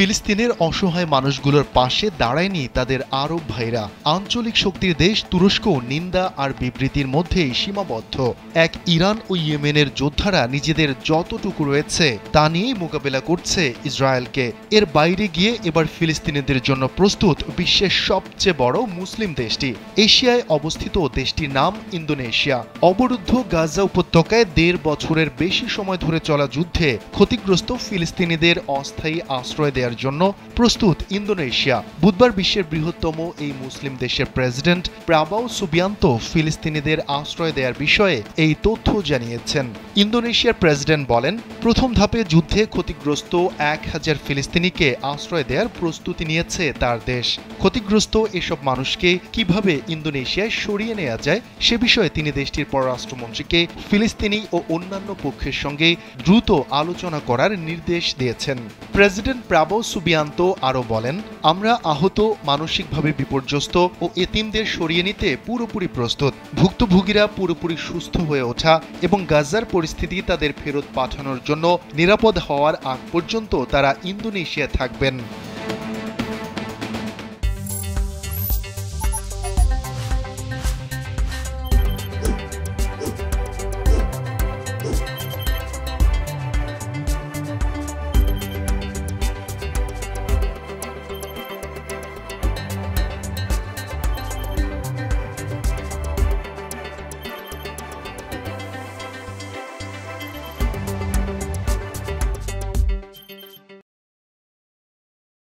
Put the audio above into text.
ফিলিস্তিনের অসহায় মানুষগুলোর পাশে দাঁড়ায়নি তাদের আরব ভাইরা। আঞ্চলিক শক্তির দেশ তুরস্ক নিন্দা আর বিবৃতির মধ্যেই সীমাবদ্ধ। এক ইরান ও ইয়েমেনের যোদ্ধারা নিজেদের যতটুকু রয়েছে তা নিয়েই মোকাবেলা করছে ইসরায়েলকে। এর বাইরে গিয়ে এবার ফিলিস্তিনিদের জন্য প্রস্তুত বিশ্বের সবচেয়ে বড় মুসলিম দেশটি। এশিয়ায় অবস্থিত দেশটির নাম ইন্দোনেশিয়া। অবরুদ্ধ গাজা উপত্যকায় ১.৫ বছরের বেশি সময় ধরে চলা যুদ্ধে ক্ষতিগ্রস্ত ফিলিস্তিনিদের অস্থায়ী আশ্রয় দেওয়ার জন্য প্রস্তুত ইন্দোনেশিয়া। বুধবার বিশ্বের বৃহত্তম এই মুসলিম দেশের প্রেসিডেন্ট প্রাবোও সুবিয়ান্তো ফিলিস্তিনিদের আশ্রয় দেওয়ার বিষয়ে এই তথ্য জানিয়েছেন। ইন্দোনেশিয়ার প্রেসিডেন্ট বলেন, প্রথম ধাপে যুদ্ধে ক্ষতিগ্রস্ত ১,০০০ ফিলিস্তিনিকে আশ্রয় দেওয়ার প্রস্তুতি নিয়েছে তার দেশ। ক্ষতিগ্রস্ত এসব মানুষকে কিভাবে ইন্দোনেশিয়ায় সরিয়ে নেওয়া যায় সে বিষয়ে তিনি দেশটির পররাষ্ট্রমন্ত্রীকে ফিলিস্তিনি ও অন্যান্য পক্ষের সঙ্গে দ্রুত আলোচনা করার নির্দেশ দিয়েছেন। প্রেসিডেন্ট প্রাবোও সুবিয়ান্তো আরও বলেন, আমরা আহত, মানসিকভাবে বিপর্যস্ত ও এতিমদের সরিয়ে নিতে পুরোপুরি প্রস্তুত। ভুক্তভোগীরা পুরোপুরি সুস্থ হয়ে ওঠা এবং গাজার পরিস্থিতি তাদের ফেরত পাঠানোর জন্য নিরাপদ হওয়ার আগ পর্যন্ত তারা ইন্দোনেশিয়া থাকবেন।